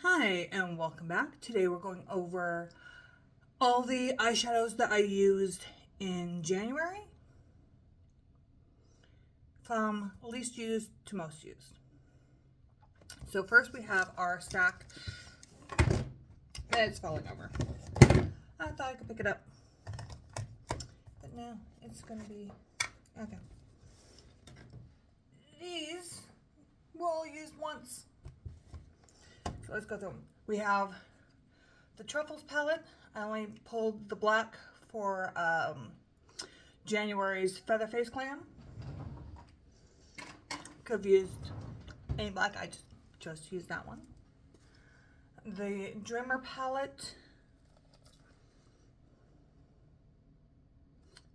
Hi and welcome back. Today we're going over all the eyeshadows that I used in January from least used to most used. So first we have our stack. It's falling over. I thought I could pick it up, but no, it's going to be okay. These were all used once. So let's go through them. We have the Truffles palette. I only pulled the black for January's Feather Face Clam. Could have used any black. I just used that one. The Dreamer palette.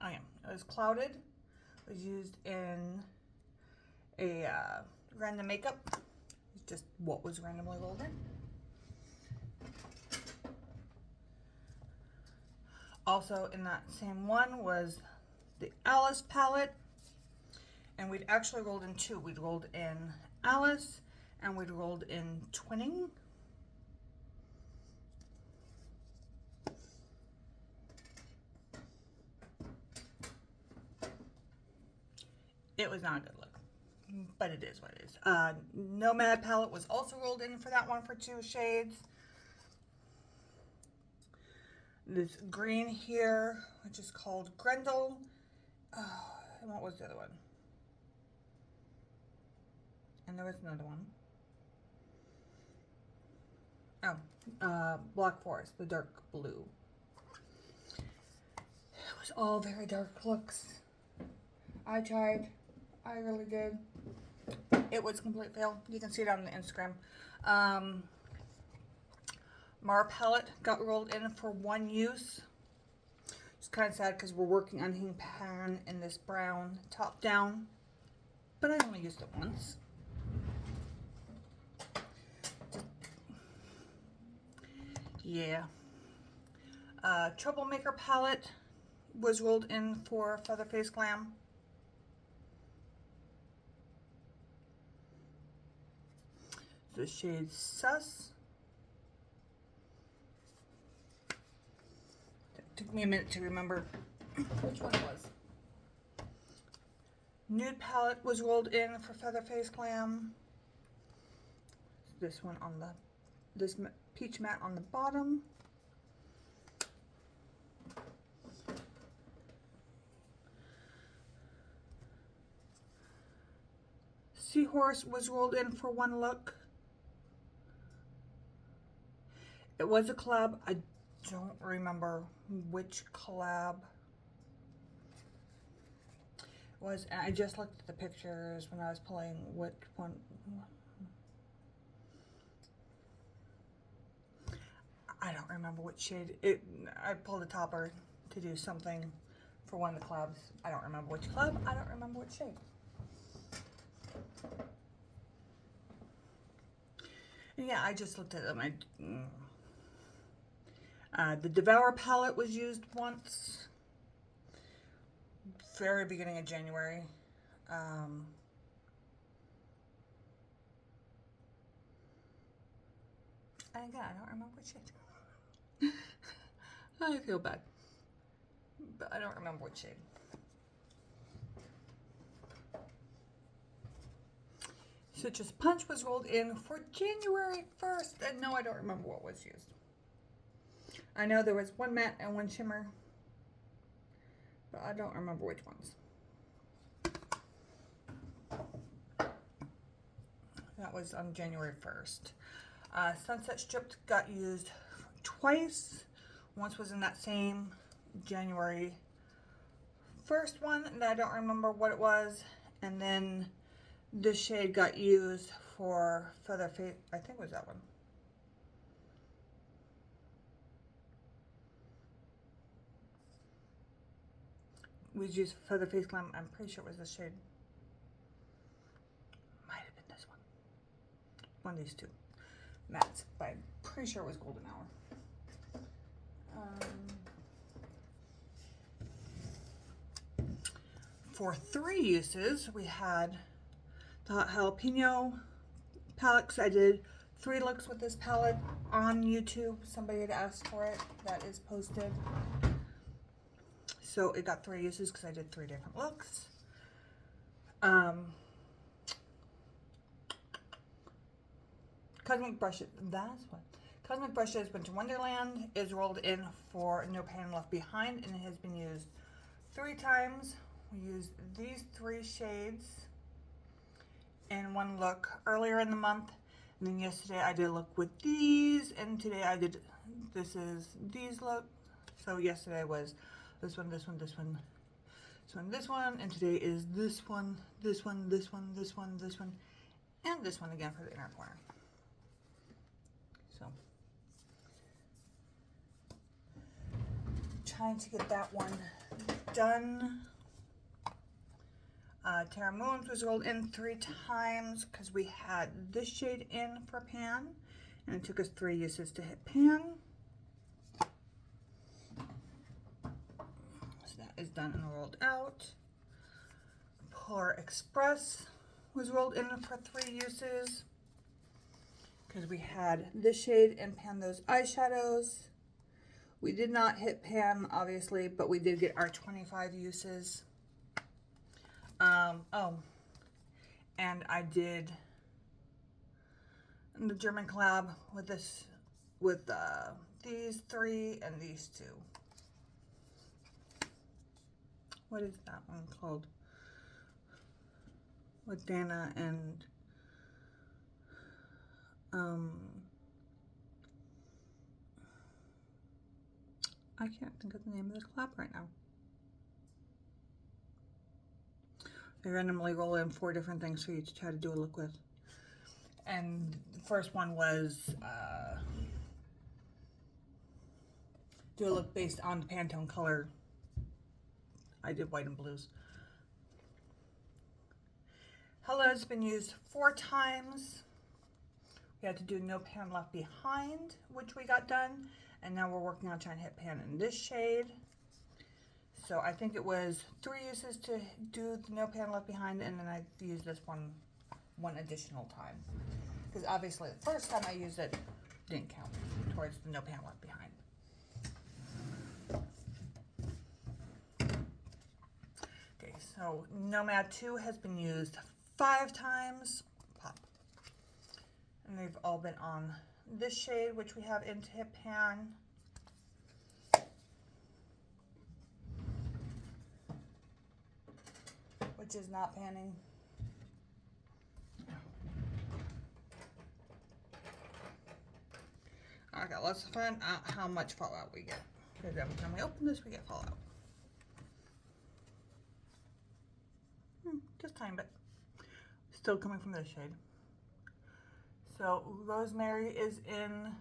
Oh yeah, it was clouded. It was used in a random makeup. It's just what was randomly rolled in. Also in that same one was the Alice palette, and we'd actually rolled in two. We'd rolled in Alice and we'd rolled in Twinning. It was not a good look, but it is what it is. Nomad palette was also rolled in for that one for two shades. This green here, which is called Grendel. And what was the other one? And there was another one. Oh, Black Forest, the dark blue. It was all very dark looks. I tried. I really did. It was a complete fail. You can see it on the Instagram. Mar palette got rolled in for one use. It's kind of sad because we're working on Hing Pan in this brown top down, but I only used it once. Yeah. Troublemaker palette was rolled in for Feather Face Glam. The shade Sus. It took me a minute to remember which one it was. Nude palette was rolled in for Feather Face Glam. This one on this peach matte on the bottom. Seahorse was rolled in for one look. It was a collab. I don't remember which collab it was. And I just looked at the pictures when I was pulling which one. I don't remember which shade. I pulled a topper to do something for one of the collabs. I don't remember which collab. I don't remember which shade. And yeah, I just looked at them. The Devour palette was used once. Very beginning of January. And again, I don't remember which shade. I feel bad, but I don't remember which shade. Citrus Punch was rolled in for January 1st, and no, I don't remember what was used. I know there was one matte and one shimmer, but I don't remember which ones. That was on January 1st. Sunset Stripped got used twice. Once was in that same January 1st one, and I don't remember what it was. And then this shade got used for Feather Face. I think it was that one. Was used for Feather Face Glam. I'm pretty sure it was this shade. Might have been this one. One of these two mattes, but I'm pretty sure it was Golden Hour. For three uses, we had the Hot Jalapeno palette, 'cause I did 3 looks with this palette on YouTube. Somebody had asked for it. That is posted. So it got 3 uses because I did 3 different looks. Cosmic Brushes, that's what. Cosmic Brushes Winter Wonderland is rolled in for No Pan Left Behind, and it has been used 3 times. We used these 3 shades in one look earlier in the month, and then yesterday I did a look with these, and today I did, this is these look. So yesterday was this one, this one, this one, this one, this one, and today is this one, this one, this one, this one, this one, and this one again for the inner corner. So, trying to get that one done. Terra Moons was rolled in 3 times because we had this shade in for pan, and it took us 3 uses to hit pan. So that is done and rolled out. Polar Express was rolled in for 3 uses because we had this shade and pan those eyeshadows. We did not hit pan, obviously, but we did get our 25 uses. Oh, and I did the German collab with this, with these 3 and these 2. What is that one called? With Dana and I can't think of the name of the collab right now. They randomly roll in 4 different things for you to try to do a look with. And the first one was do a look based on the Pantone color. I did white and blues. Hello's been used 4 times. We had to do No Pan Left Behind, which we got done. And now we're working on trying to hit pan in this shade. So I think it was 3 uses to do the No Pan Left Behind, and then I used this one additional time. Because obviously the first time I used it didn't count towards the No Pan Left Behind. Okay, so Nomad 2 has been used 5 times. Pop. And they've all been on this shade, which we have into hit pan. Which is not panning. Okay, let's find out how much fallout we get. Because every time we open this, we get fallout. Just tiny bit. Still coming from this shade. So Rosemary is in,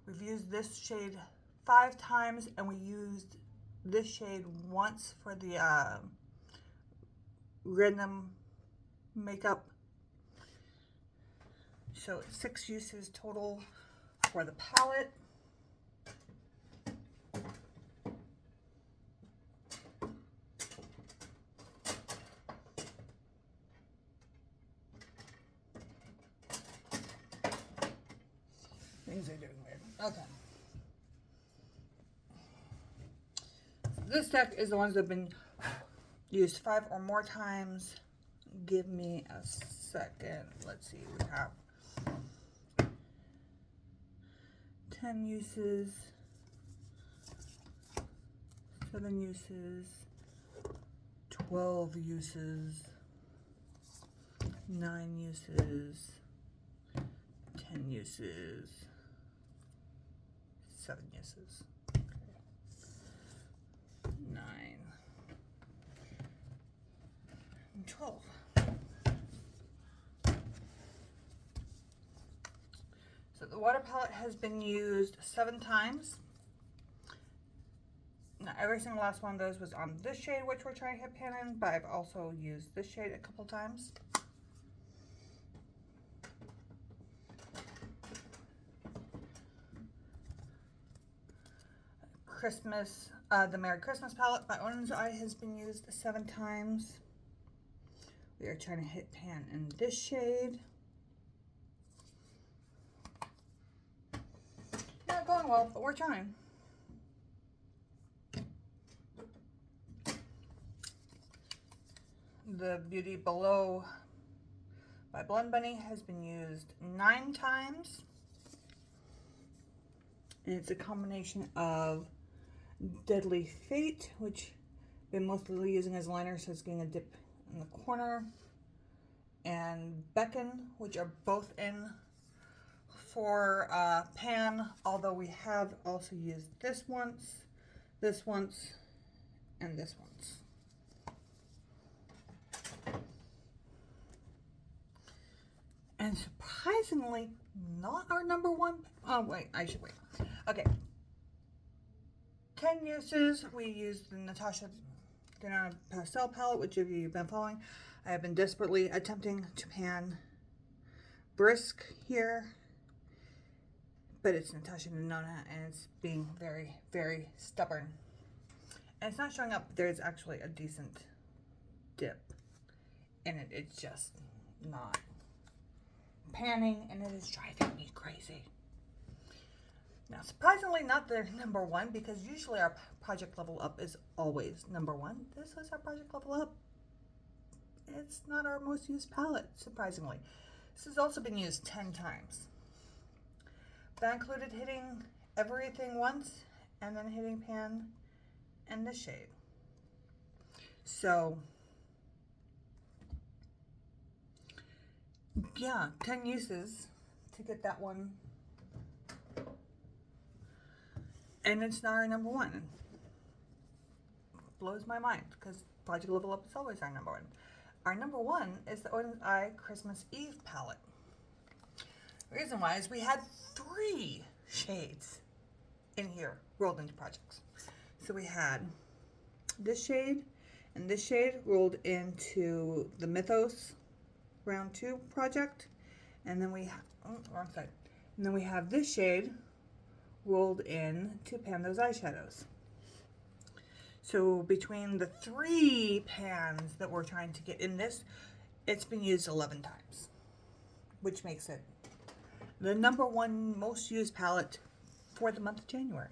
we've used this shade 5 times, and we used this shade once for the random makeup. So it's 6 uses total for the palette. Things are doing weird. Okay. This deck is the ones that have been used 5 or more times. Give me a second. Let's see. We have 10 uses, 7 uses, 12 uses, 9 uses, 10 uses, 7 uses. Okay. 9 and 12. So the water palette has been used 7 times. Now every single last one of those was on this shade, which we're trying to hit pan in, but I've also used this shade a couple times. Christmas, the Merry Christmas palette by Orange Eye has been used 7 times. We are trying to hit pan in this shade. going well, but we're trying. The Beauty Below by Blend Bunny has been used 9 times. And it's a combination of Deadly Fate, which I've been mostly using as liner, so it's getting a dip in the corner, and Beckon, which are both in for pan, although we have also used this once, and this once. And surprisingly, not our number one. Oh, wait, I should wait. Okay. 10 uses. We used the Natasha Denona Pastel palette, which if you've been following, I have been desperately attempting to pan Brisk here. But it's Natasha Denona, and it's being very, very stubborn. And it's not showing up. There's actually a decent dip in it. It's just not panning, and it is driving me crazy. Now, surprisingly, not their number one, because usually our Project Level Up is always number one. This is our Project Level Up. It's not our most used palette, surprisingly. This has also been used 10 times. That included hitting everything once, and then hitting pan and this shade. So, yeah, 10 uses to get that one. And it's not our number one. Blows my mind, because Project Level Up is always our number one. Our number one is the Odin's Eye Christmas Eve palette. The reason why is we had 3 shades in here rolled into projects. So we had this shade and this shade rolled into the Mythos Round 2 project, and then we wrong side. And then we have this shade rolled in to pan those eyeshadows. So between the 3 pans that we're trying to get in this, it's been used 11 times, which makes it the number one most used palette for the month of January.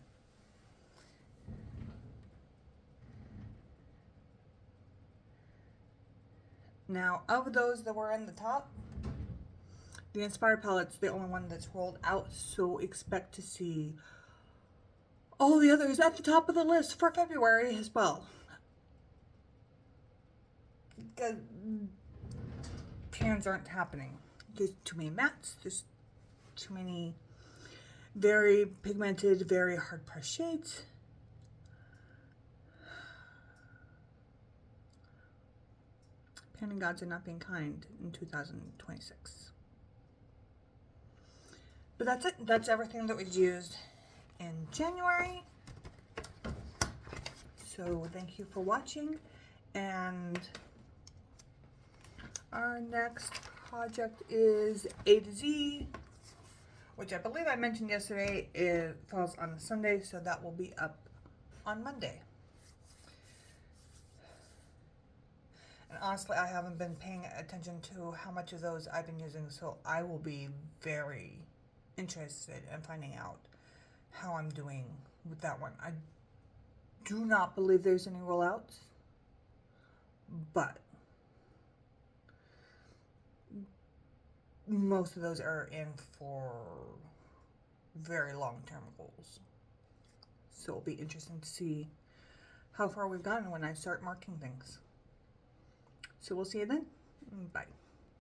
Now, of those that were in the top, the Inspired palette's the only one that's rolled out, so expect to see all the others at the top of the list for February as well. The pans aren't happening. There's too many mattes, there's too many very pigmented, very hard pressed shades. Panning gods are not being kind in 2026. But that's it. That's everything that was used in January. So thank you for watching, and our next project is A to Z, which I believe I mentioned yesterday. It falls on a Sunday, so that will be up on Monday. And honestly, I haven't been paying attention to how much of those I've been using, so I will be very interested in finding out how I'm doing with that one. I do not believe there's any rollouts, but most of those are in for very long-term goals. So it'll be interesting to see how far we've gotten when I start marking things. So we'll see you then. Bye.